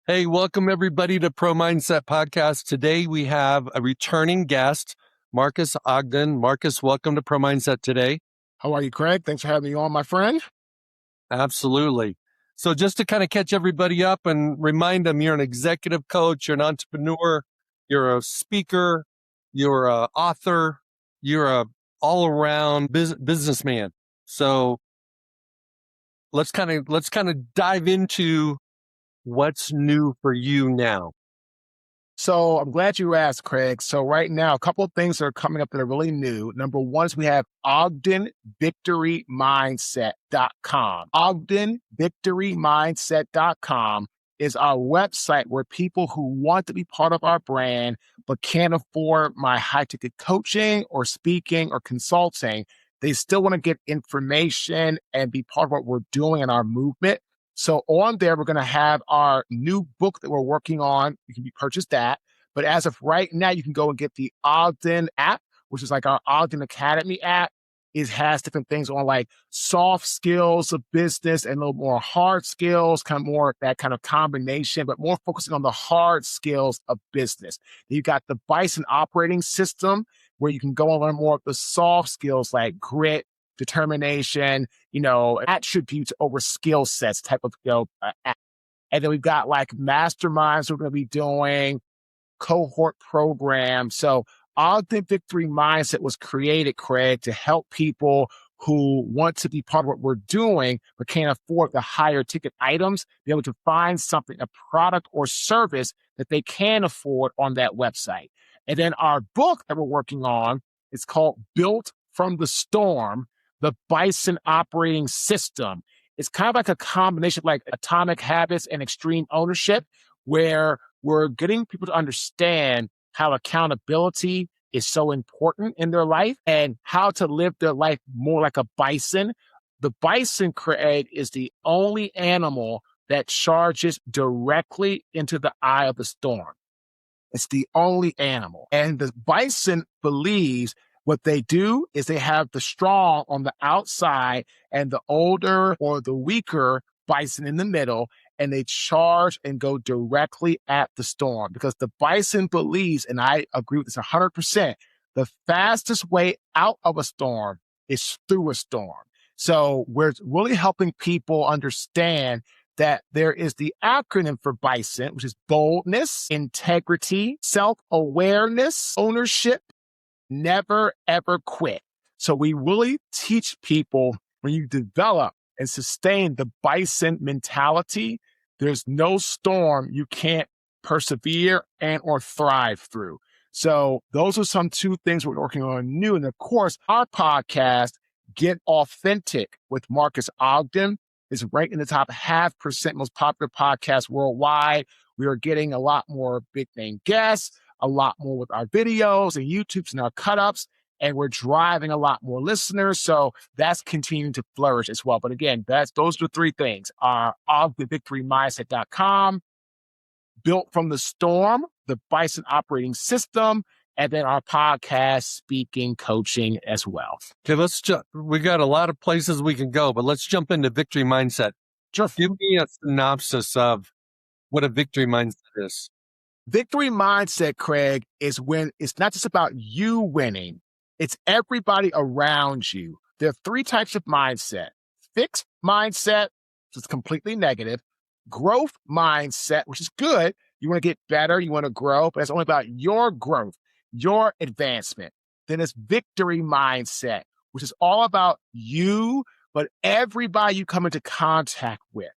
Hey, welcome everybody to Pro Mindset Podcast. Today we have a returning guest, Marques Ogden. Marques, welcome to Pro Mindset today. How are you, Craig? Thanks for having me on, my friend. Absolutely. So just to kind of catch everybody up and remind them, you're an executive coach, you're an entrepreneur, you're a speaker, you're an author, you're a all-around businessman. So let's kind of dive into what's new for you now. So I'm glad you asked, Craig. So right now, a couple of things are coming up that are really new. Number one is we have OgdenVictoryMindset.com. OgdenVictoryMindset.com is our website where people who want to be part of our brand but can't afford my high-ticket coaching or speaking or consulting, they still want to get information and be part of what we're doing in our movement. So on there, we're going to have our new book that we're working on. You can purchase that. But as of right now, you can go and get the Ogden app, which is like our Ogden Academy app. It has different things on like soft skills of business and a little more hard skills, kind of more that kind of combination, but more focusing on the hard skills of business. You got the Bison operating system where you can go and learn more of the soft skills like grit, determination, attributes over skill sets type of, and then we've got like masterminds we're going to be doing, cohort programs. So Ogden Victory Mindset was created, Craig, to help people who want to be part of what we're doing, but can't afford the higher ticket items, be able to find something, a product or service that they can afford on that website. And then our book that we're working on is called Built from the Storm, the Bison operating system. It's kind of like a combination of like Atomic Habits and Extreme Ownership, where we're getting people to understand how accountability is so important in their life and how to live their life more like a bison. The bison, Craig, is the only animal that charges directly into the eye of the storm. It's the only animal. And the bison believes what they do is they have the strong on the outside and the older or the weaker bison in the middle, and they charge and go directly at the storm because the bison believes, and I agree with this 100%, the fastest way out of a storm is through a storm. So we're really helping people understand that there is the acronym for Bison, which is boldness, integrity, self-awareness, ownership, never, ever quit. So we really teach people when you develop and sustain the bison mentality, there's no storm you can't persevere and or thrive through. So those are some two things we're working on new. And of course, our podcast, Get Authentic with Marques Ogden, is ranked in the top 0.5% most popular podcast worldwide. We are getting a lot more big name guests, a lot more with our videos and YouTubes and our cut-ups, and we're driving a lot more listeners. So that's continuing to flourish as well. But again, those are the three things. Our OgdenVictoryMindset.com, Built from the Storm, the Bison operating system, and then our podcast, speaking, coaching as well. Okay, we got a lot of places we can go, but let's jump into Victory Mindset. Sure. Give me a synopsis of what a Victory Mindset is. Victory Mindset, Craig, is when it's not just about you winning, it's everybody around you. There are three types of mindset. Fixed mindset, which is completely negative. Growth mindset, which is good. You want to get better, you want to grow, but it's only about your growth, your advancement. Then it's victory mindset, which is all about you, but everybody you come into contact with.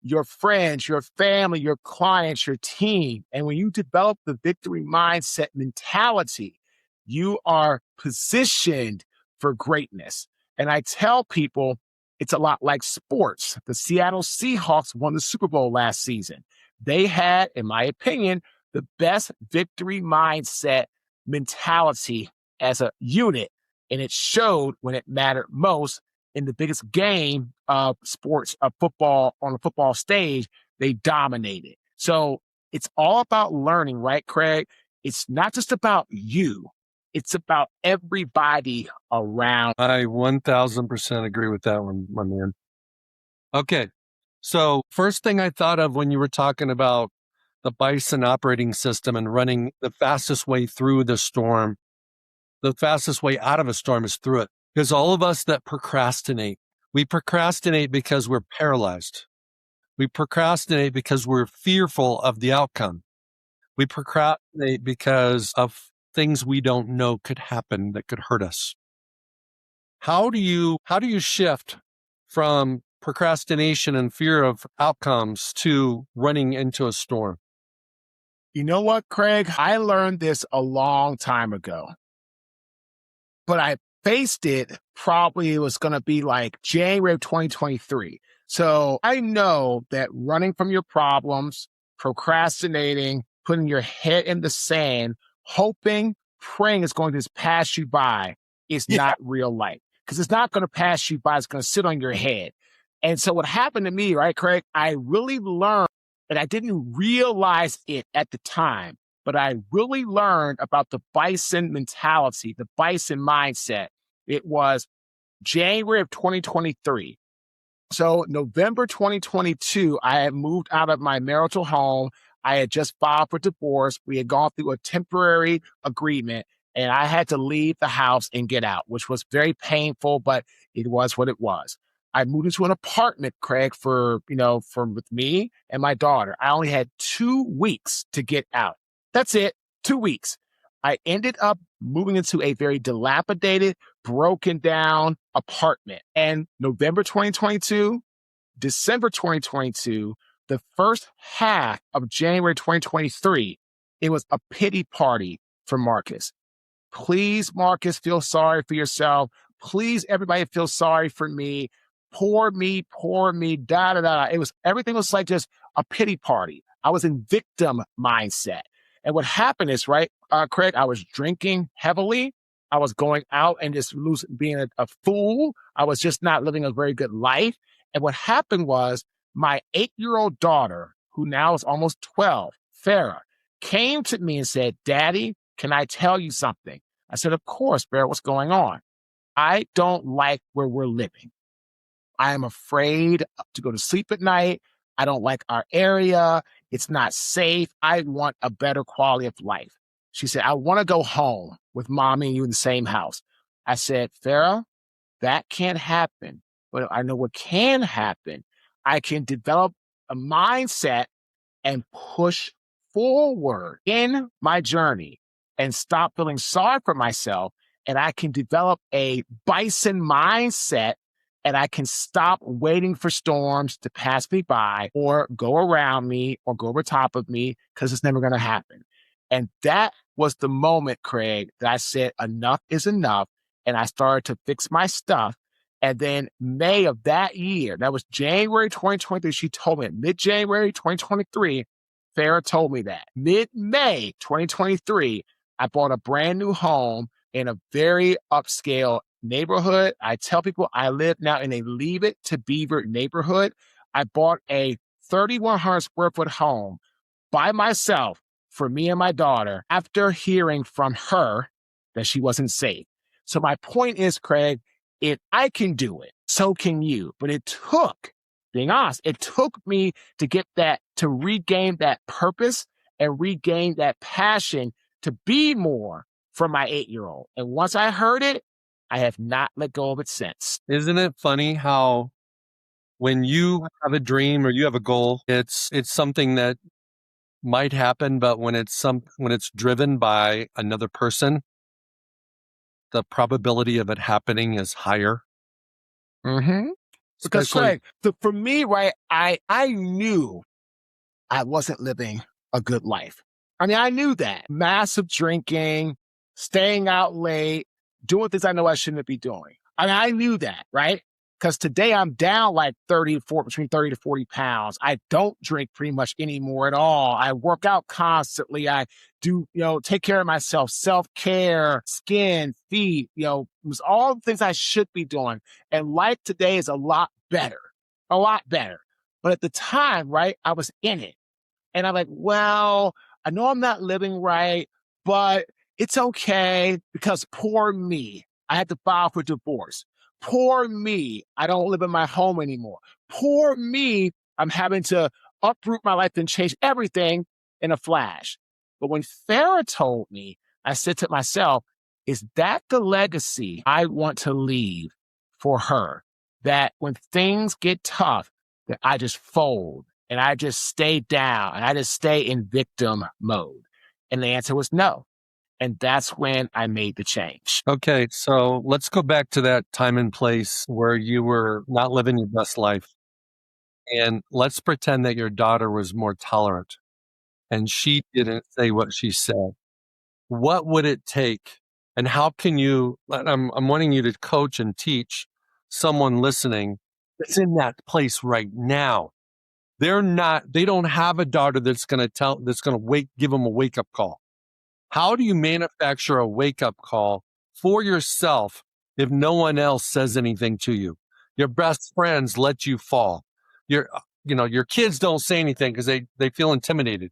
Your friends, your family, your clients, your team. And when you develop the victory mindset mentality, you are positioned for greatness. And I tell people it's a lot like sports. The Seattle Seahawks won the Super Bowl last season. They had, in my opinion, the best victory mindset mentality as a unit. And it showed when it mattered most. In the biggest game of sports, of football, on the football stage, they dominated. So it's all about learning, right, Craig? It's not just about you. It's about everybody around. I 1000% agree with that one, my man. Okay. So first thing I thought of when you were talking about the Bison operating system and running the fastest way through the storm. The fastest way out of a storm is through it. Because all of us that procrastinate, we procrastinate because we're paralyzed. We procrastinate because we're fearful of the outcome. We procrastinate because of things we don't know could happen that could hurt us. How do you shift from procrastination and fear of outcomes to running into a storm? You know what, Craig? I learned this a long time ago, but I faced it probably it was going to be like January of 2023. So I know that running from your problems, procrastinating, putting your head in the sand, hoping, praying it's going to just pass you by is not real life. Because it's not going to pass you by. It's going to sit on your head. And so what happened to me, right, Craig, I really learned, and I didn't realize it at the time, but I really learned about the Bison mentality, the Bison mindset. It was January of 2023. So November 2022, I had moved out of my marital home. I had just filed for divorce. We had gone through a temporary agreement, and I had to leave the house and get out, which was very painful, but it was what it was. I moved into an apartment, Craig, with me and my daughter. I only had 2 weeks to get out. That's it, 2 weeks. I ended up moving into a very dilapidated, broken down apartment. And November 2022, December 2022, the first half of January 2023, it was a pity party for Marques. Please, Marques, feel sorry for yourself. Please, everybody feel sorry for me. Poor me, da, da, da. Everything was like just a pity party. I was in victim mindset. And what happened is, right, Craig, I was drinking heavily. I was going out and just being a fool. I was just not living a very good life. And what happened was my 8-year-old daughter, who now is almost 12, Farah, came to me and said, "Daddy, can I tell you something?" I said, "Of course, Farah, what's going on?" "I don't like where we're living. I am afraid to go to sleep at night. I don't like our area. It's not safe. I want a better quality of life." She said, "I want to go home with mommy and you in the same house." I said, "Farah, that can't happen. But I know what can happen. I can develop a mindset and push forward in my journey and stop feeling sorry for myself. And I can develop a Bison mindset, and I can stop waiting for storms to pass me by or go around me or go over top of me, because it's never going to happen." And that was the moment, Craig, that I said, enough is enough. And I started to fix my stuff. And then May of that year, that was January 2023, she told me, mid-January 2023, Farah told me that. Mid-May 2023, I bought a brand new home in a very upscale neighborhood. I tell people I live now in a Leave It to Beaver neighborhood. I bought a 3,100 square foot home by myself for me and my daughter after hearing from her that she wasn't safe. So my point is, Craig, if I can do it, so can you. But it took, being honest, it took me to get that, to regain that purpose and regain that passion to be more for my 8-year-old. And once I heard it, I have not let go of it since. Isn't it funny how when you have a dream or you have a goal, it's something that might happen, but when it's driven by another person, the probability of it happening is higher. Mm-hmm. Because, Craig, for me, right, I knew I wasn't living a good life. I mean, I knew that. Massive drinking, staying out late, doing things I know I shouldn't be doing. I mean, I knew that, right? Because today I'm down like between 30 to 40 pounds. I don't drink pretty much anymore at all. I work out constantly. I do, take care of myself, self-care, skin, feet, it was all the things I should be doing. And life today is a lot better. But at the time, right, I was in it. And I'm like, well, I know I'm not living right, but it's okay, because poor me, I had to file for divorce. Poor me, I don't live in my home anymore. Poor me, I'm having to uproot my life and change everything in a flash. But when Farah told me, I said to myself, is that the legacy I want to leave for her? That when things get tough, that I just fold and I just stay down and I just stay in victim mode? And the answer was no. And that's when I made the change. Okay, so let's go back to that time and place where you were not living your best life. And let's pretend that your daughter was more tolerant and she didn't say what she said. What would it take? And how can you, I'm wanting you to coach and teach someone listening that's in that place right now. They don't have a daughter that's going to give them a wake up call. How do you manufacture a wake up call for yourself if no one else says anything to you? Your best friends let you fall. Your kids don't say anything because they feel intimidated.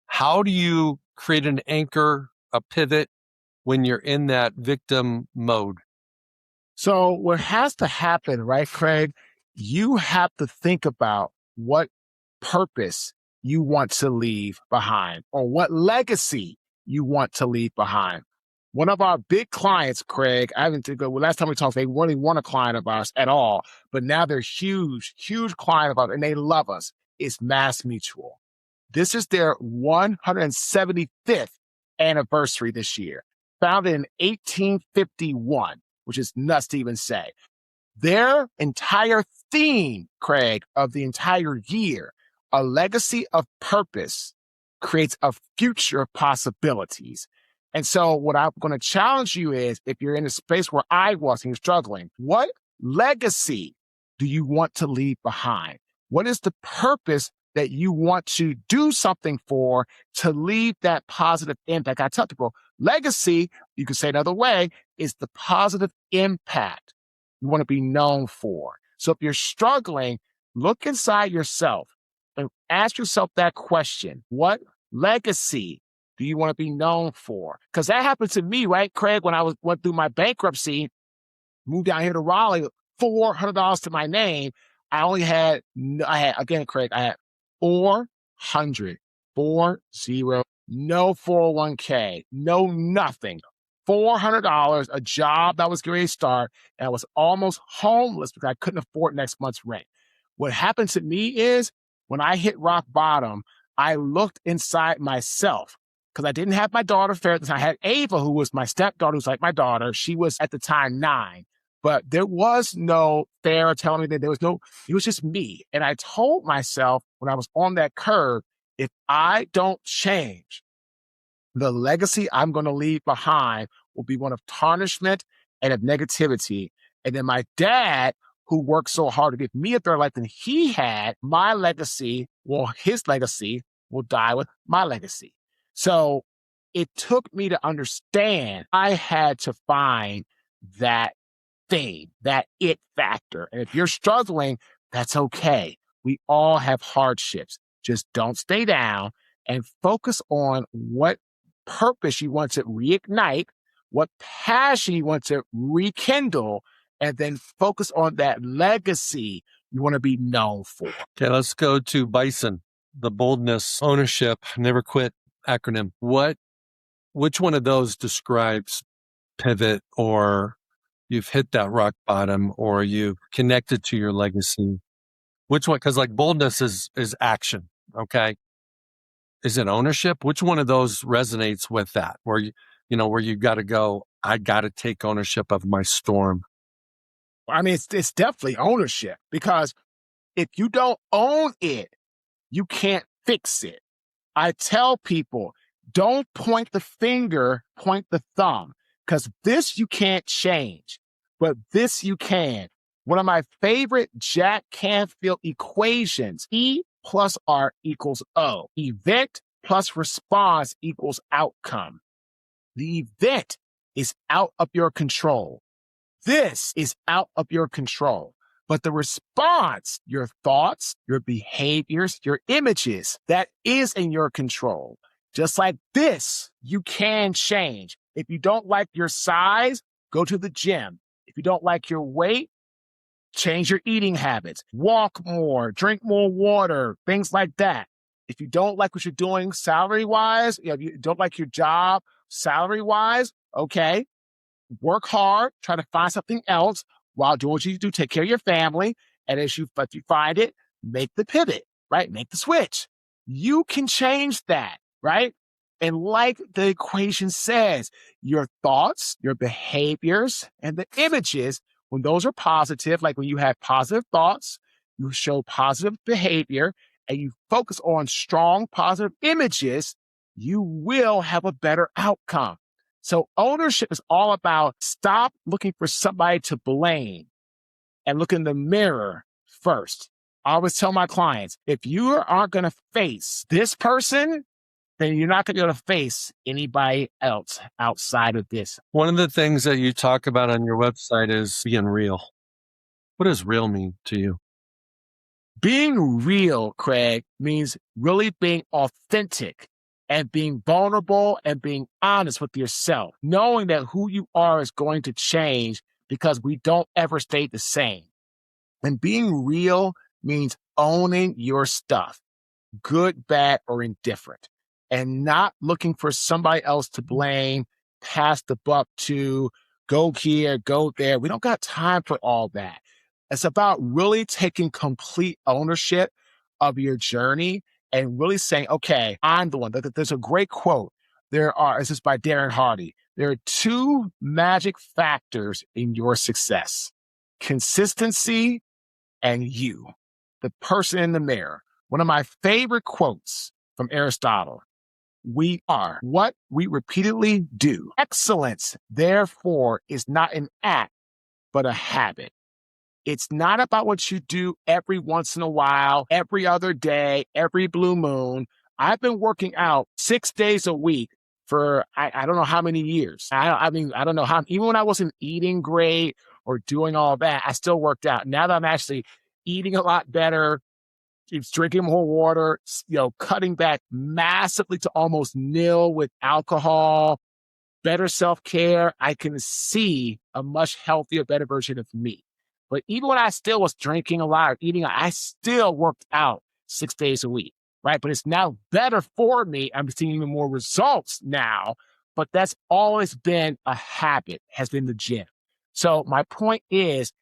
How do you create an anchor, a pivot when you're in that victim mode? So what has to happen, right, Craig? You have to think about what purpose you want to leave behind or what legacy you want to leave behind. One of our big clients, Craig, last time we talked, they really weren't a client of ours at all, but now they're huge client of ours and they love us. It's Mass Mutual. This is their 175th anniversary this year, founded in 1851, which is nuts to even say. Their entire theme, Craig, of the entire year, a legacy of purpose, creates a future of possibilities. And so what I'm going to challenge you is, if you're in a space where I was and you're struggling, what legacy do you want to leave behind? What is the purpose that you want to do something for to leave that positive impact? I tell people, legacy, you could say another way, is the positive impact you want to be known for. So if you're struggling, look inside yourself and ask yourself that question. What legacy do you want to be known for? Because that happened to me, right, Craig, when I went through my bankruptcy, moved down here to Raleigh, $400 to my name. Again, Craig, I had 400, no 401k, no nothing. $400, a job that was going to start, and I was almost homeless because I couldn't afford next month's rent. What happened to me is when I hit rock bottom, I looked inside myself because I didn't have my daughter Farah at the time. I had Ava, who was my stepdaughter, who's like my daughter. She was at the time 9, but there was no Farah telling me that it was just me. And I told myself when I was on that curve, if I don't change, the legacy I'm going to leave behind will be one of tarnishment and of negativity. And then my dad, who worked so hard to give me a better life than he had, his legacy will die with my legacy. So it took me to understand I had to find that thing, that it factor. And if you're struggling, that's okay. We all have hardships. Just don't stay down and focus on what purpose you want to reignite, what passion you want to rekindle, and then focus on that legacy you want to be known for. Okay, let's go to Bison, the boldness, ownership, never quit acronym. Which one of those describes pivot, or you've hit that rock bottom, or you've connected to your legacy? Which one? Because like boldness is action. Okay. Is it ownership? Which one of those resonates with that? Where you got to go, I got to take ownership of my storm. I mean, it's definitely ownership, because if you don't own it, you can't fix it. I tell people, don't point the finger, point the thumb, because this you can't change, but this you can. One of my favorite Jack Canfield equations, E plus R equals O. Event plus response equals outcome. The event is out of your control. This is out of your control. But the response, your thoughts, your behaviors, your images, that is in your control. Just like this, you can change. If you don't like your size, go to the gym. If you don't like your weight, change your eating habits. Walk more, drink more water, things like that. If you don't like what you're doing salary-wise, if you don't like your job salary-wise, okay, work hard, try to find something else while doing what you do, take care of your family. And if you find it, make the pivot, right? Make the switch. You can change that, right? And like the equation says, your thoughts, your behaviors, and the images, when those are positive, like when you have positive thoughts, you show positive behavior, and you focus on strong positive images, you will have a better outcome. So ownership is all about stop looking for somebody to blame and look in the mirror first. I always tell my clients, if you aren't going to face this person, then you're not going to be able to face anybody else outside of this. One of the things that you talk about on your website is being real. What does real mean to you? Being real, Craig, means really being authentic and being vulnerable and being honest with yourself, knowing that who you are is going to change because we don't ever stay the same. And being real means owning your stuff, good, bad, or indifferent, and not looking for somebody else to blame, pass the buck to, go here, go there. We don't got time for all that. It's about really taking complete ownership of your journey and really saying, okay, I'm the one. There's a great quote. This is by Darren Hardy. There are two magic factors in your success: consistency and you, the person in the mirror. One of my favorite quotes from Aristotle: we are what we repeatedly do. Excellence, therefore, is not an act, but a habit. It's not about what you do every once in a while, every other day, every blue moon. I've been working out 6 days a week for I don't know how many years. I don't know how, even when I wasn't eating great or doing all that, I still worked out. Now that I'm actually eating a lot better, drinking more water, cutting back massively to almost nil with alcohol, better self-care, I can see a much healthier, better version of me. But even when I still was drinking a lot or eating, I still worked out 6 days a week, right? But it's now better for me. I'm seeing even more results now, but that's always been a habit, has been the gym. So my point is,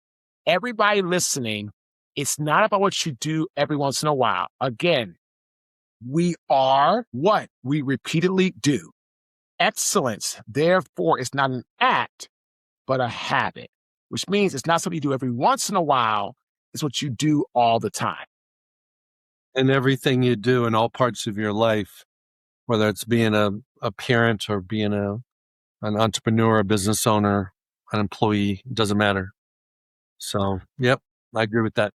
everybody listening, it's not about what you do every once in a while. Again, we are what we repeatedly do. Excellence, therefore, is not an act, but a habit, which means it's not something you do every once in a while. It's what you do all the time. And everything you do in all parts of your life, whether it's being a parent or being an entrepreneur, a business owner, an employee, it doesn't matter. So, yep, I agree with that.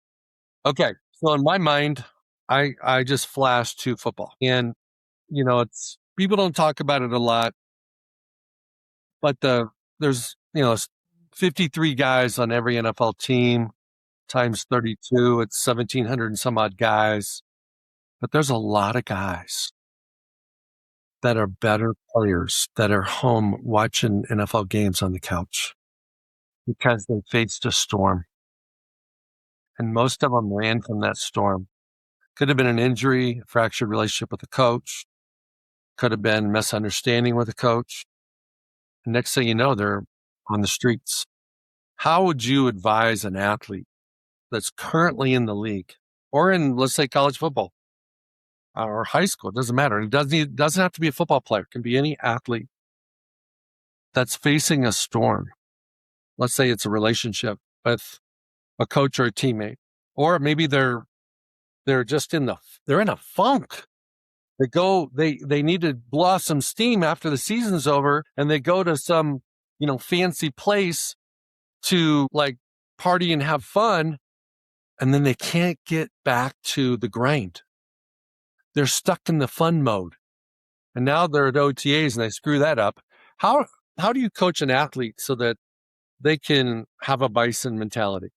Okay. So in my mind, I just flashed to football, and, it's, people don't talk about it a lot, but there's, 53 guys on every NFL team times 32. It's 1,700 and some odd guys, but there's a lot of guys that are better players that are home watching NFL games on the couch because they faced a storm. And most of them ran from that storm. Could have been an injury, a fractured relationship with a coach. Could have been misunderstanding with a coach. And next thing you know, they're on the streets. How would you advise an athlete that's currently in the league or in, let's say, college football or high school? It doesn't matter. It doesn't have to be a football player. It can be any athlete that's facing a storm. Let's say it's a relationship with a coach or a teammate, or maybe they're just they're in a funk. They need to blow off some steam after the season's over, and they go to some, fancy place to like party and have fun. And then they can't get back to the grind. They're stuck in the fun mode. And now they're at OTAs and they screw that up. How do you coach an athlete so that they can have a bison mentality?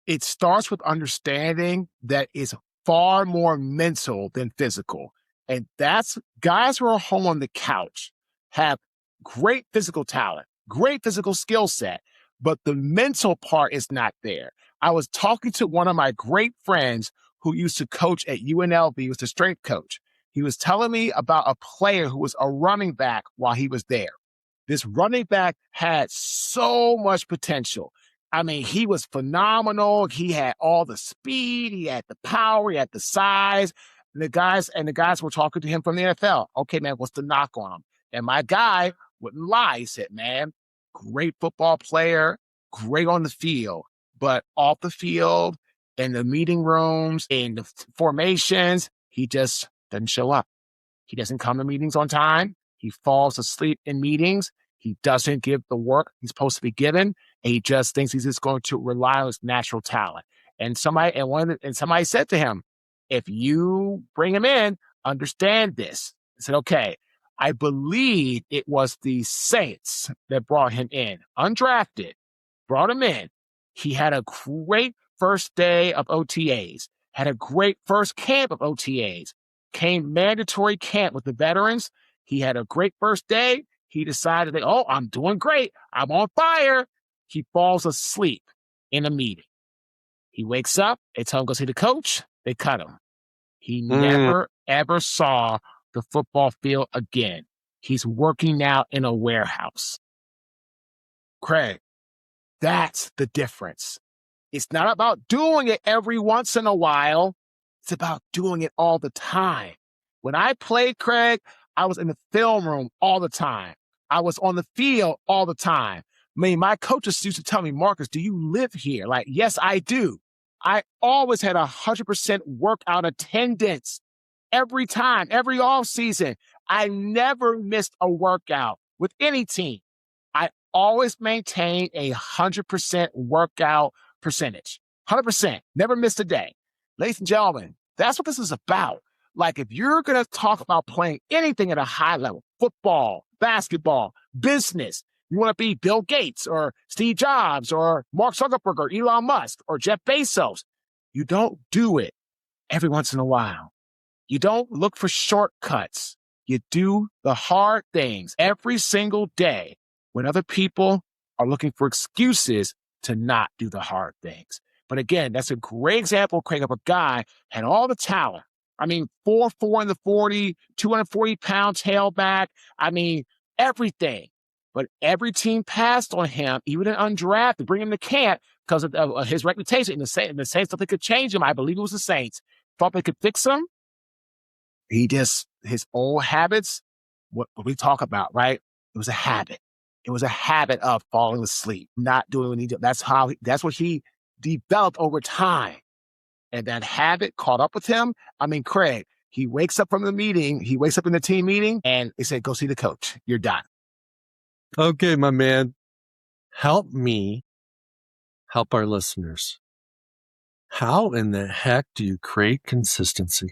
It starts with understanding that it's far more mental than physical. And that's guys who are home on the couch have great physical talent, great physical skill set, but the mental part is not there. I was talking to one of my great friends who used to coach at UNLV, was the strength coach. He was telling me about a player who was a running back while he was there. This running back had so much potential. I mean, he was phenomenal. He had all the speed, he had the power, he had the size. And the guys were talking to him from the NFL. Okay, man, what's the knock on him? And my guy wouldn't lie. He said, man, great football player, great on the field, but off the field, in the meeting rooms, in the formations, he just doesn't show up. He doesn't come to meetings on time. He falls asleep in meetings. He doesn't give the work he's supposed to be given. And he just thinks he's just going to rely on his natural talent. And somebody said to him, if you bring him in, understand this. I said, okay, I believe it was the Saints that brought him in, undrafted, brought him in. He had a great first day of OTAs, had a great first camp of OTAs, came mandatory camp with the veterans. He had a great first day. He decided that, oh, I'm doing great. I'm on fire. He falls asleep in a meeting. He wakes up. They tell him to go see the coach. They cut him. He never, ever saw the football field again. He's working now in a warehouse. Craig, that's the difference. It's not about doing it every once in a while. It's about doing it all the time. When I played, Craig, I was in the film room all the time. I was on the field all the time. I mean, my coaches used to tell me, Marques, do you live here? Like, yes, I do. I always had 100% workout attendance every time, every off season. I never missed a workout with any team. I always maintained 100% workout percentage. 100%. Never missed a day. Ladies and gentlemen, that's what this is about. Like, if you're going to talk about playing anything at a high level, football, basketball, business, you want to be Bill Gates or Steve Jobs or Mark Zuckerberg or Elon Musk or Jeff Bezos, you don't do it every once in a while. You don't look for shortcuts. You do the hard things every single day when other people are looking for excuses to not do the hard things. But again, that's a great example, Craig, of a guy had all the talent. I mean, 4'4" in the 40, 240 pounds tailback. I mean, everything. But every team passed on him, even an undrafted, bring him to camp because of his reputation. And the Saints thought they could change him. I believe it was the Saints. Thought they could fix him. His old habits, what we talk about, right? It was a habit. It was a habit of falling asleep, not doing what he did. That's what he developed over time. And that habit caught up with him. I mean, Craig, he wakes up from the meeting. He wakes up in the team meeting and they say, go see the coach. You're done. Okay, my man. Help me help our listeners. How in the heck do you create consistency?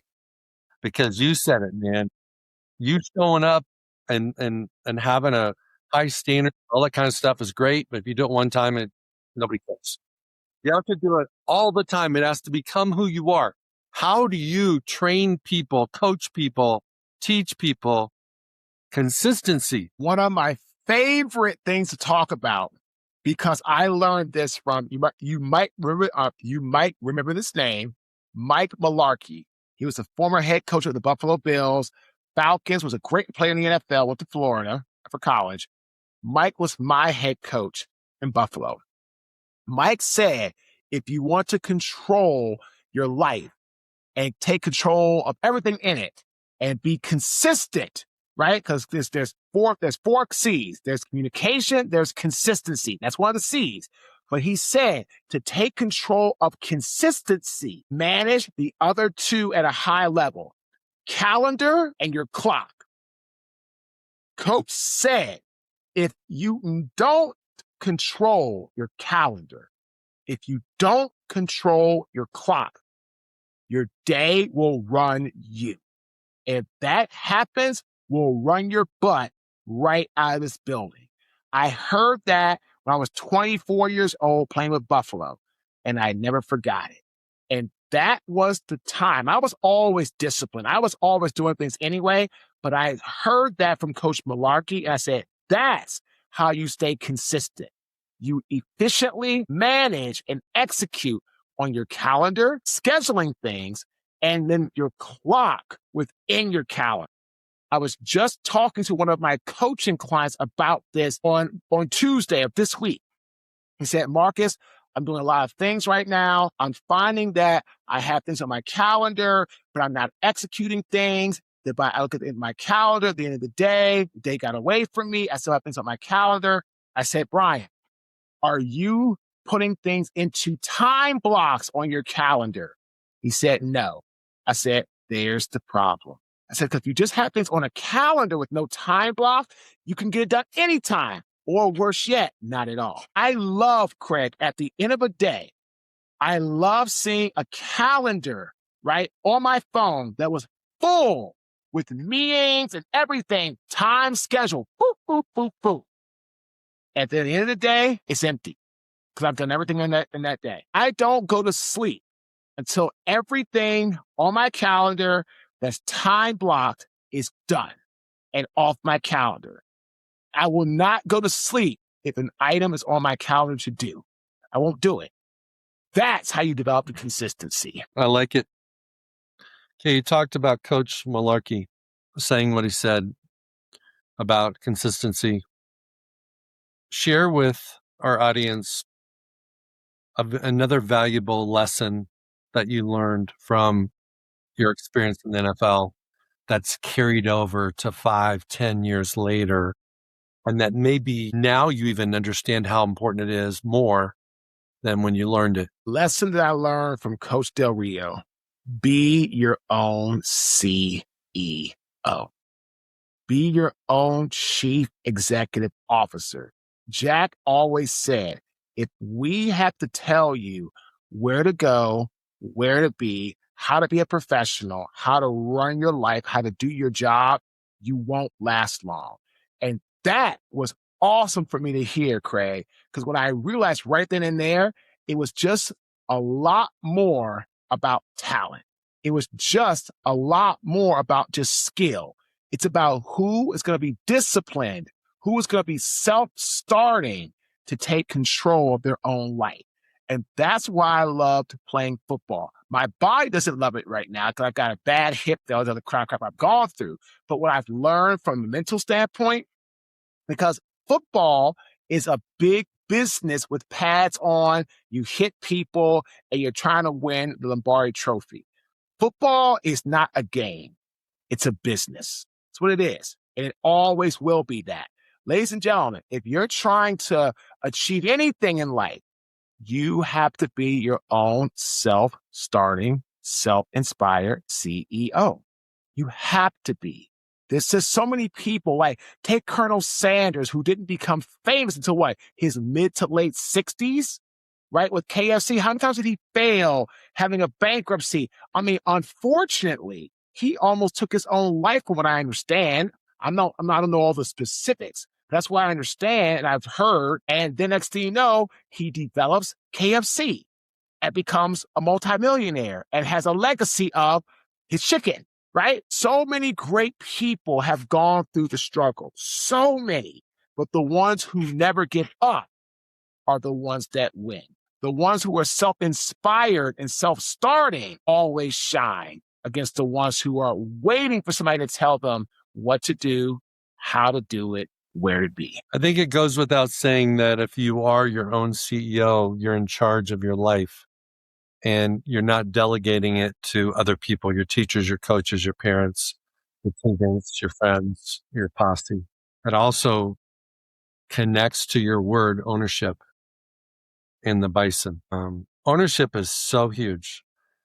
Because you said it, man. You showing up and having a high standard, all that kind of stuff is great. But if you do it one time, nobody cares. You have to do it all the time. It has to become who you are. How do you train people, coach people, teach people consistency? One of my favorite things to talk about, because I learned this from, you might remember this name, Mike Mularkey. He was a former head coach of the Buffalo Bills. Falcons, was a great player in the NFL, went to Florida for college. Mike was my head coach in Buffalo. Mike said, if you want to control your life and take control of everything in it and be consistent, right? Because there's four C's. There's communication, there's consistency. That's one of the C's. But he said to take control of consistency, manage the other two at a high level, calendar and your clock. Coach said, if you don't control your calendar, if you don't control your clock, your day will run you. If that happens, we'll run your butt right out of this building. I heard that when I was 24 years old playing with Buffalo, and I never forgot it. And that was the time. I was always disciplined. I was always doing things anyway, but I heard that from Coach Mularkey, and I said, that's how you stay consistent. You efficiently manage and execute on your calendar, scheduling things, and then your clock within your calendar. I was just talking to one of my coaching clients about this on Tuesday of this week. He said, Marques, I'm doing a lot of things right now. I'm finding that I have things on my calendar, but I'm not executing things. That by I look at my calendar at the end of the day got away from me. I still have things on my calendar. I said, Brian, are you putting things into time blocks on your calendar? He said, no. I said, there's the problem. I said, because if you just have things on a calendar with no time block, you can get it done anytime, or worse yet, not at all. I love, Craig, at the end of a day, I love seeing a calendar, right, on my phone that was full with meetings and everything, time schedule, boop, boop, boop, boop. At the end of the day, it's empty because I've done everything in that day. I don't go to sleep until everything on my calendar that's time blocked is done and off my calendar. I will not go to sleep if an item is on my calendar to do. I won't do it. That's how you develop the consistency. I like it. Okay, you talked about Coach Malarkey saying what he said about consistency. Share with our audience another valuable lesson that you learned from your experience in the NFL that's carried over to 5-10 years later, and that maybe now you even understand how important it is more than when you learned it. Lesson that I learned from Coach Del Rio: be your own CEO. Be your own chief executive officer. Jack always said, if we have to tell you where to go, where to be, how to be a professional, how to run your life, how to do your job, you won't last long. And that was awesome for me to hear, Craig, because what I realized right then and there, it was just a lot more about talent. It was just a lot more about just skill. It's about who is going to be disciplined, who is going to be self-starting to take control of their own life. And that's why I loved playing football. My body doesn't love it right now because I've got a bad hip, the other crap I've gone through. But what I've learned from a mental standpoint, because football is a big business with pads on, you hit people, and you're trying to win the Lombardi Trophy. Football is not a game. It's a business. That's what it is. And it always will be that. Ladies and gentlemen, if you're trying to achieve anything in life, you have to be your own self-starting, self-inspired CEO. You have to be. There's just so many people, like take Colonel Sanders, who didn't become famous until what? His mid to late 60s, right? With KFC. How many times did he fail having a bankruptcy? I mean, unfortunately, he almost took his own life from what I understand. I don't know all the specifics. That's what I understand and I've heard. And then next thing you know, he develops KFC and becomes a multimillionaire and has a legacy of his chicken, right? So many great people have gone through the struggle. So many. But the ones who never give up are the ones that win. The ones who are self-inspired and self-starting always shine against the ones who are waiting for somebody to tell them what to do, how to do it, where to be. I think it goes without saying that if you are your own CEO, you're in charge of your life and you're not delegating it to other people, your teachers, your coaches, your parents, your teammates, your friends, your posse. It also connects to your word ownership in the Bison. Ownership is so huge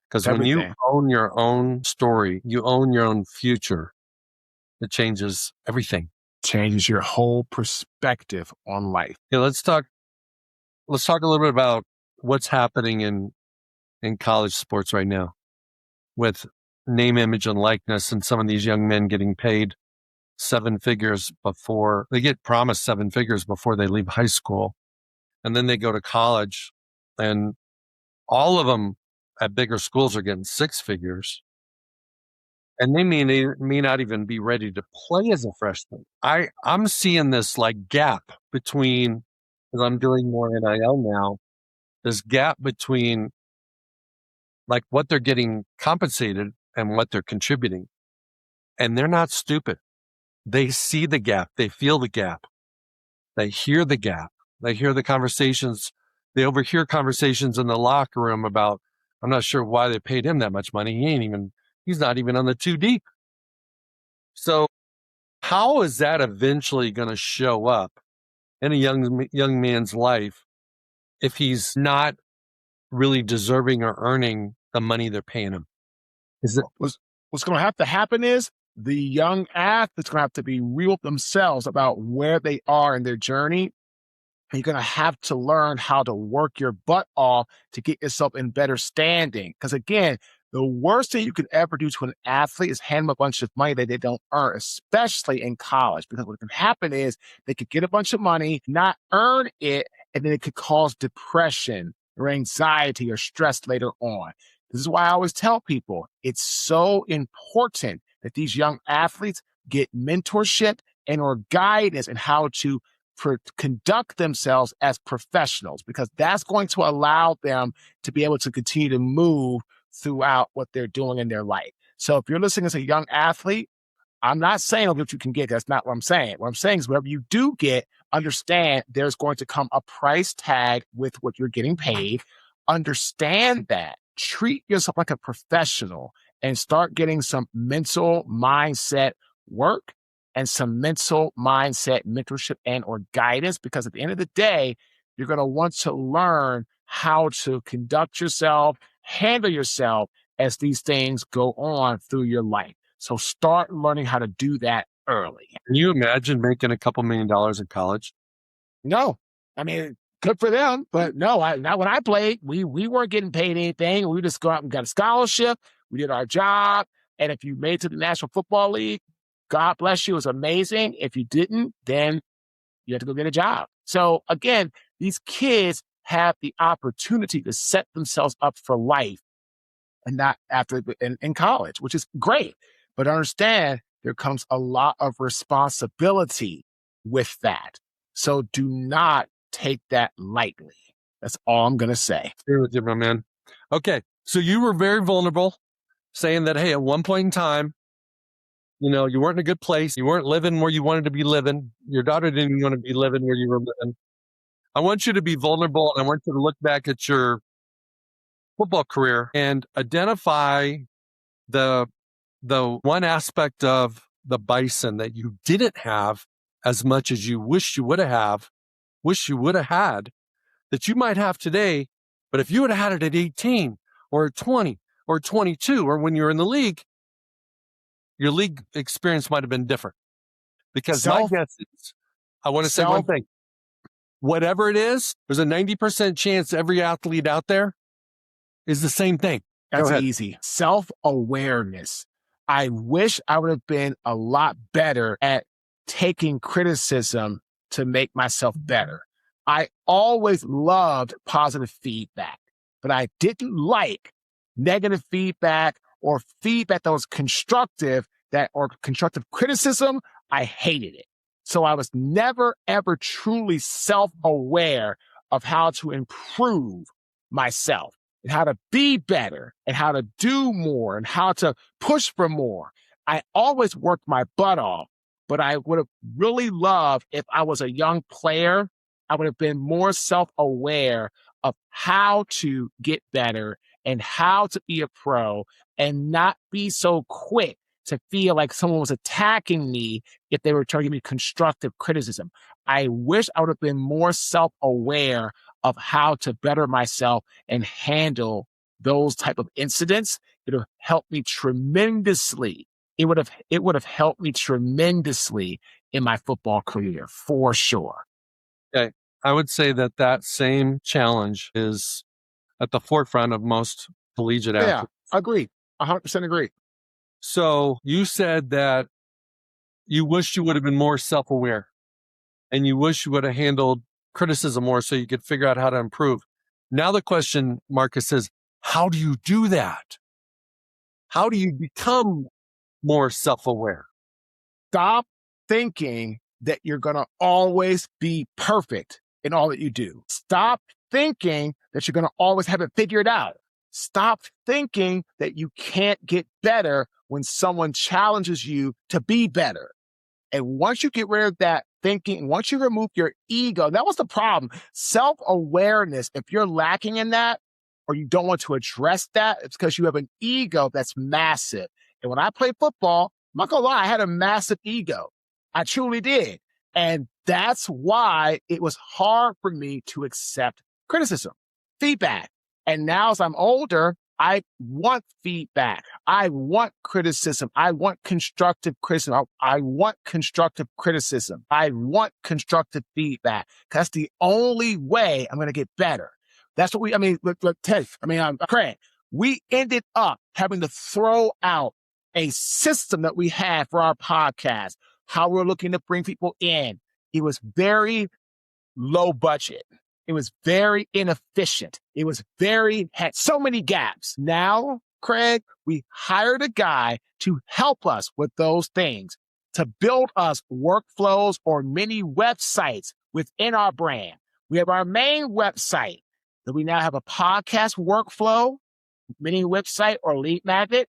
because when you own your own story, you own your own future, it changes everything. Changes your whole perspective on life. Yeah, let's talk a little bit about what's happening in college sports right now with name, image, and likeness, and some of these young men getting paid 7 figures before they get promised 7 figures before they leave high school. And then they go to college and all of them at bigger schools are getting 6 figures. And they may not even be ready to play as a freshman. I'm seeing this like gap between, because I'm doing more NIL now, this gap between like what they're getting compensated and what they're contributing. And they're not stupid. They see the gap. They feel the gap. They hear the gap. They hear the conversations. They overhear conversations in the locker room about, I'm not sure why they paid him that much money. He's not even on the 2 deep. So how is that eventually going to show up in a young man's life if he's not really deserving or earning the money they're paying him? What's going to have to happen is the young athlete's going to have to be real with themselves about where they are in their journey. And you're going to have to learn how to work your butt off to get yourself in better standing. Because again, the worst thing you could ever do to an athlete is hand them a bunch of money that they don't earn, especially in college. Because what can happen is they could get a bunch of money, not earn it, and then it could cause depression or anxiety or stress later on. This is why I always tell people it's so important that these young athletes get mentorship and or guidance in how to conduct themselves as professionals, because that's going to allow them to be able to continue to move throughout what they're doing in their life. So if you're listening as a young athlete, I'm not saying what you can get. That's not what I'm saying. What I'm saying is whatever you do get, understand there's going to come a price tag with what you're getting paid. Understand that. Treat yourself like a professional and start getting some mental mindset work and some mental mindset mentorship and or guidance, because at the end of the day, you're going to want to learn how to conduct yourself, handle yourself as these things go on through your life. So start learning how to do that early. Can you imagine making a couple $1 million in college? No. I mean, good for them, but no, not when I played. We weren't getting paid anything. We just go out and got a scholarship. We did our job. And if you made it to the National Football League, God bless you, it was amazing. If you didn't, then you have to go get a job. So again, these kids have the opportunity to set themselves up for life and not after in college, which is great. But understand there comes a lot of responsibility with that. So do not take that lightly. That's all I'm going to say. Agree with you, my man. Okay. So you were very vulnerable, saying that, hey, at one point in time, you weren't in a good place. You weren't living where you wanted to be living. Your daughter didn't want to be living where you were living. I want you to be vulnerable, and I want you to look back at your football career and identify the one aspect of the Bison that you didn't have as much as you wish you would have had, that you might have today. But if you would have had it at 18 or 20 or 22 or when you were in the league, your league experience might have been different. Because my guess is, I want to say one thing. Whatever it is, there's a 90% chance every athlete out there is the same thing. That's easy. Self-awareness. I wish I would have been a lot better at taking criticism to make myself better. I always loved positive feedback, but I didn't like negative feedback or feedback that was constructive, or constructive criticism. I hated it. So I was never, ever truly self-aware of how to improve myself and how to be better and how to do more and how to push for more. I always worked my butt off, but I would have really loved, if I was a young player, I would have been more self-aware of how to get better and how to be a pro and not be so quick to feel like someone was attacking me if they were trying to give me constructive criticism. I wish I would have been more self-aware of how to better myself and handle those type of incidents. It would have helped me tremendously. It would have helped me tremendously in my football career, for sure. Okay. I would say that same challenge is at the forefront of most collegiate athletes. Yeah, agree. 100% agree. So you said that you wish you would have been more self-aware and you wish you would have handled criticism more so you could figure out how to improve. Now the question, Marques, is how do you do that? How do you become more self-aware? Stop thinking that you're going to always be perfect in all that you do. Stop thinking that you're going to always have it figured out. Stop thinking that you can't get better when someone challenges you to be better. And once you get rid of that thinking, once you remove your ego, that was the problem. Self-awareness, if you're lacking in that or you don't want to address that, it's because you have an ego that's massive. And when I played football, I'm not gonna lie, I had a massive ego. I truly did. And that's why it was hard for me to accept criticism, feedback. And now as I'm older, I want feedback. I want criticism. I want constructive criticism. I want constructive criticism. I want constructive feedback. That's the only way I'm going to get better. That's what look, Ted, Craig, we ended up having to throw out a system that we had for our podcast, how we're looking to bring people in. It was very low budget. It was very inefficient. It was had so many gaps. Now, Craig, we hired a guy to help us with those things, to build us workflows or mini websites within our brand. We have our main website that we now have a podcast workflow, mini website or lead magnet.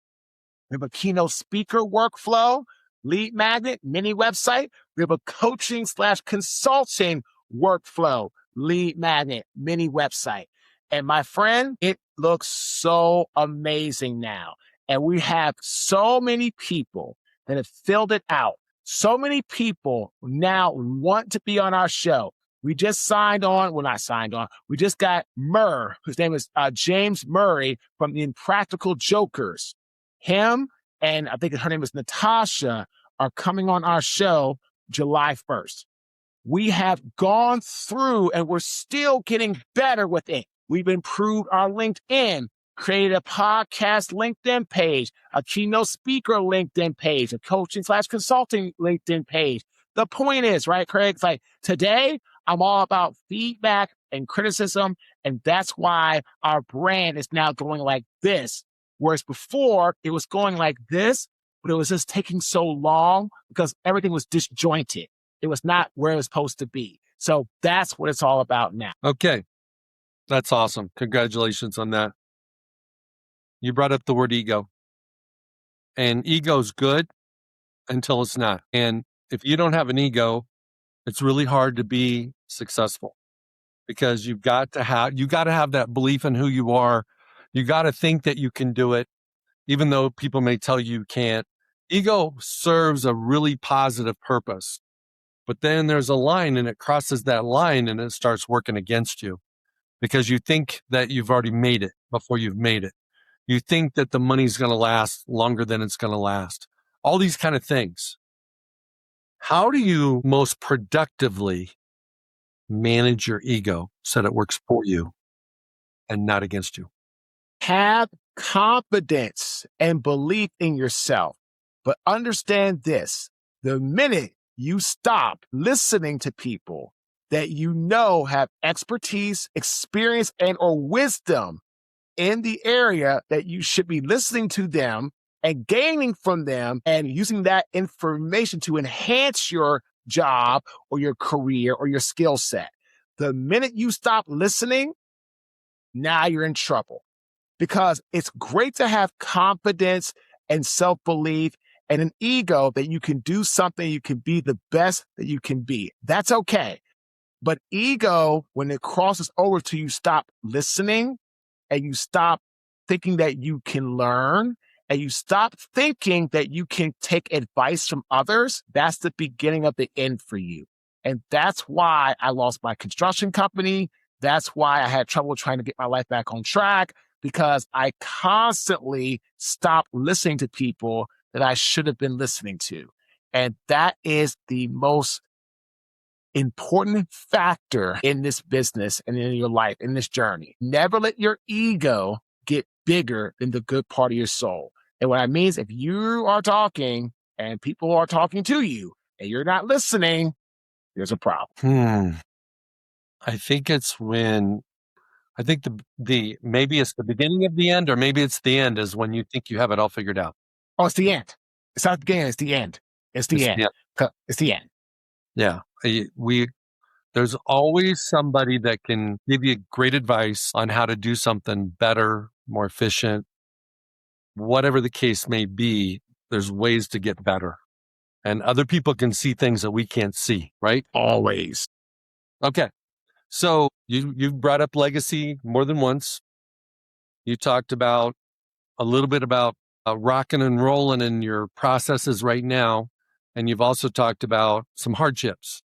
We have a keynote speaker workflow, lead magnet, mini website. We have a coaching/consulting workflow, lead magnet, mini website. And my friend, it looks so amazing now. And we have so many people that have filled it out. So many people now want to be on our show. We just we just got Murr, whose name is James Murray from the Impractical Jokers. Him and I think her name is Natasha are coming on our show July 1st. We have gone through and we're still getting better with it. We've improved our LinkedIn, created a podcast LinkedIn page, a keynote speaker LinkedIn page, a coaching/consulting LinkedIn page. The point is, right, Craig, it's like today I'm all about feedback and criticism. And that's why our brand is now going like this. Whereas before it was going like this, but it was just taking so long because everything was disjointed. It was not where it was supposed to be. So that's what it's all about now. Okay. That's awesome. Congratulations on that. You brought up the word ego. And ego's good until it's not. And if you don't have an ego, it's really hard to be successful because you've got to have that belief in who you are. You got to think that you can do it, even though people may tell you can't. Ego serves a really positive purpose. But then there's a line and it crosses that line and it starts working against you because you think that you've already made it before you've made it. You think that the money's going to last longer than it's going to last. All these kind of things. How do you most productively manage your ego so that it works for you and not against you? Have confidence and belief in yourself. But understand this, the minute you stop listening to people that you know have expertise, experience, and or wisdom in the area that you should be listening to them and gaining from them and using that information to enhance your job or your career or your skill set. The minute you stop listening, now you're in trouble because it's great to have confidence and self-belief and an ego that you can do something, you can be the best that you can be. That's okay. But ego, when it crosses over to you stop listening and you stop thinking that you can learn and you stop thinking that you can take advice from others, that's the beginning of the end for you. And that's why I lost my construction company. That's why I had trouble trying to get my life back on track because I constantly stopped listening to people that I should have been listening to. And that is the most important factor in this business and in your life, in this journey. Never let your ego get bigger than the good part of your soul. And what I mean is if you are talking and people are talking to you and you're not listening, there's a problem. I think it's when maybe it's the beginning of the end or maybe it's the end is when you think you have it all figured out. Oh, it's the end. It's not the beginning, it's the end. It's the end. It's the end. Yeah. There's always somebody that can give you great advice on how to do something better more efficient, whatever the case may be, there's ways to get better. And other people can see things that we can't see, right? Always. Okay. So you've brought up legacy more than once. You talked about a little bit about rocking and rolling in your processes right now. And you've also talked about some hardships.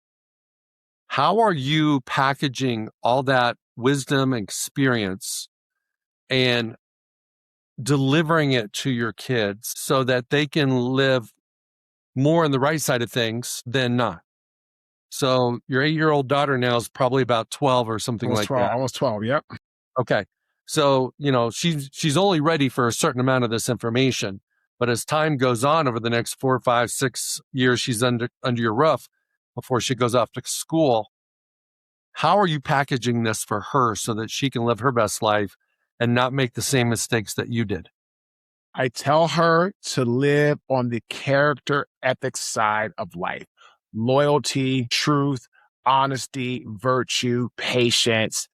How are you packaging all that wisdom and experience and delivering it to your kids so that they can live more on the right side of things than not? So your 8-year-old daughter now is probably about 12 or something Almost like 12. that. Almost 12. Yep. Okay. So, she's only ready for a certain amount of this information. But as time goes on over the next 4, 5, 6 years, she's under your roof before she goes off to school. How are you packaging this for her so that she can live her best life and not make the same mistakes that you did? I tell her to live on the character ethics side of life. Loyalty, truth, honesty, virtue, patience.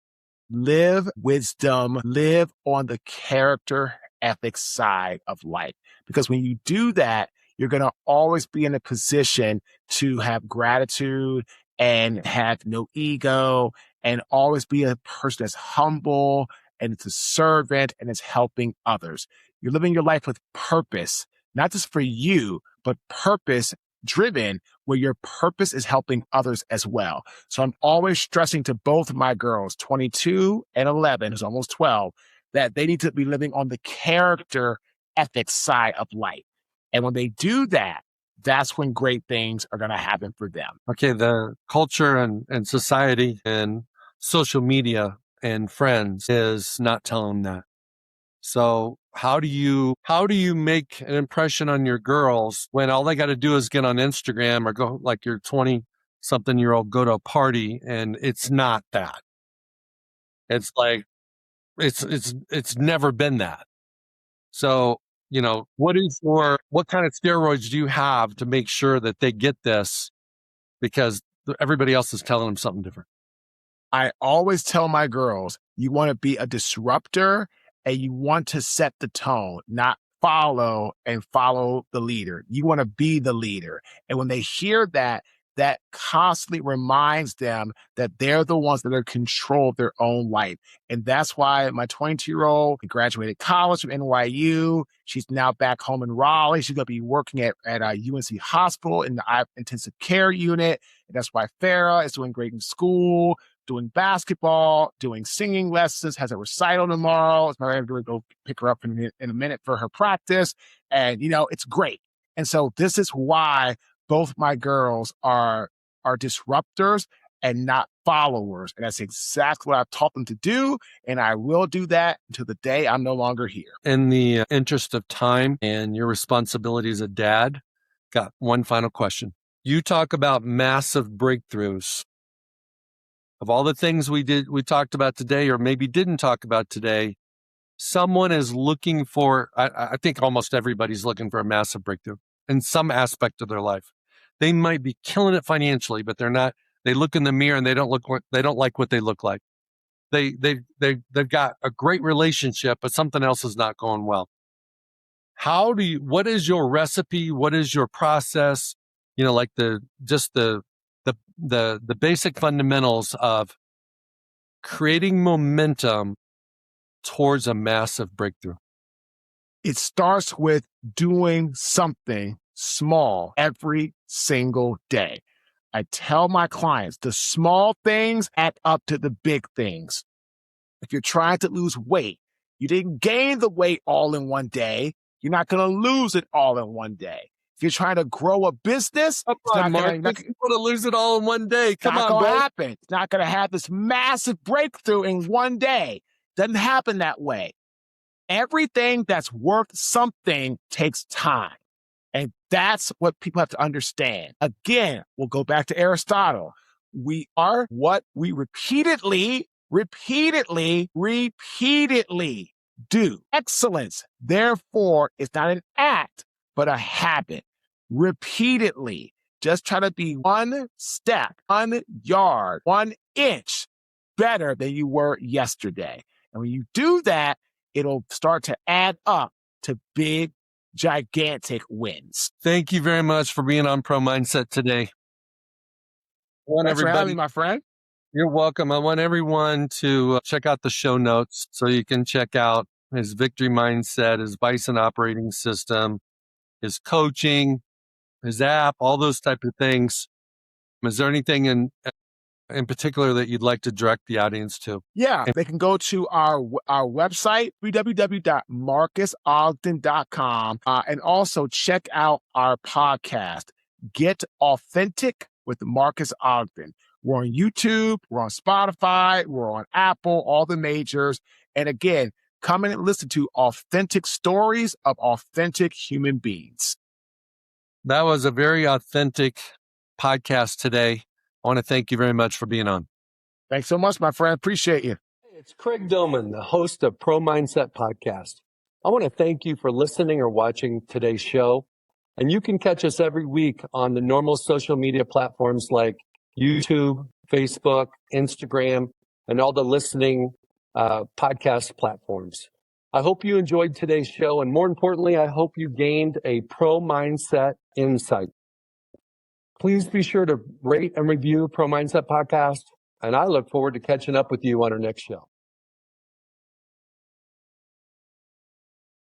Live wisdom, live on the character ethics side of life. Because when you do that, you're going to always be in a position to have gratitude and have no ego and always be a person that's humble and it's a servant and is helping others. You're living your life with purpose, not just for you, but purpose driven, where your purpose is helping others as well. So I'm always stressing to both of my girls, 22 and 11, who's almost 12, that they need to be living on the character ethics side of life. And when they do that, that's when great things are going to happen for them. Okay, the culture and society and social media and friends is not telling them that. So how do you make an impression on your girls when all they got to do is get on Instagram or go, like your 20-something-year-old, go to a party and it's not that. It's like it's never been that. So, what kind of steroids do you have to make sure that they get this, because everybody else is telling them something different? I always tell my girls, you want to be a disruptor and you want to set the tone, not follow the leader. You want to be the leader. And when they hear that, that constantly reminds them that they're the ones that are in control of their own life. And that's why my 22-year-old graduated college from NYU. She's now back home in Raleigh. She's going to be working at UNC Hospital in the intensive care unit. And that's why Farah is doing great in school, doing basketball, doing singing lessons, has a recital tomorrow. I'm going to go pick her up in a minute for her practice. And, it's great. And so this is why both my girls are disruptors and not followers. And that's exactly what I've taught them to do. And I will do that until the day I'm no longer here. In the interest of time and your responsibility as a dad, got one final question. You talk about massive breakthroughs. Of all the things we talked about today, or maybe didn't talk about today, someone is looking for, I think almost everybody's looking for a massive breakthrough in some aspect of their life. They might be killing it financially, but they're not. They look in the mirror and they don't like what they look like. They've got a great relationship, but something else is not going well. What is your recipe? What is your process? Like the basic fundamentals of creating momentum towards a massive breakthrough. It starts with doing something small every single day. I tell my clients the small things add up to the big things. If you're trying to lose weight, you didn't gain the weight all in one day. You're not going to lose it all in one day. If you're trying to grow a business, Come on, Mark. You're going to lose it all in one day. Come on, it's not going to happen. It's not going to have this massive breakthrough in one day. Doesn't happen that way. Everything that's worth something takes time. And that's what people have to understand. Again, we'll go back to Aristotle. We are what we repeatedly do. Excellence, therefore, is not an act, but a habit. Repeatedly. Just try to be one step, 1 yard, 1 inch better than you were yesterday. And when you do that, it'll start to add up to big, gigantic wins. Thank you very much for being on Pro Mindset today. Thanks for having me, my friend. You're welcome. I want everyone to check out the show notes so you can check out his victory mindset, his Bison operating system, his coaching, his app, all those type of things. Is there anything in particular that you'd like to direct the audience to? Yeah, they can go to our website, www.marquesogden.com, and also check out our podcast, Get Authentic with Marques Ogden. We're on YouTube, we're on Spotify, we're on Apple, all the majors. And again, come in and listen to authentic stories of authentic human beings. That was a very authentic podcast today. I want to thank you very much for being on. Thanks so much, my friend. Appreciate you. Hey, it's Craig Domann, the host of Pro Mindset Podcast. I want to thank you for listening or watching today's show. And you can catch us every week on the normal social media platforms like YouTube, Facebook, Instagram, and all the listening podcast platforms. I hope you enjoyed today's show. And more importantly, I hope you gained a Pro Mindset insight. Please be sure to rate and review Pro Mindset Podcast. And I look forward to catching up with you on our next show.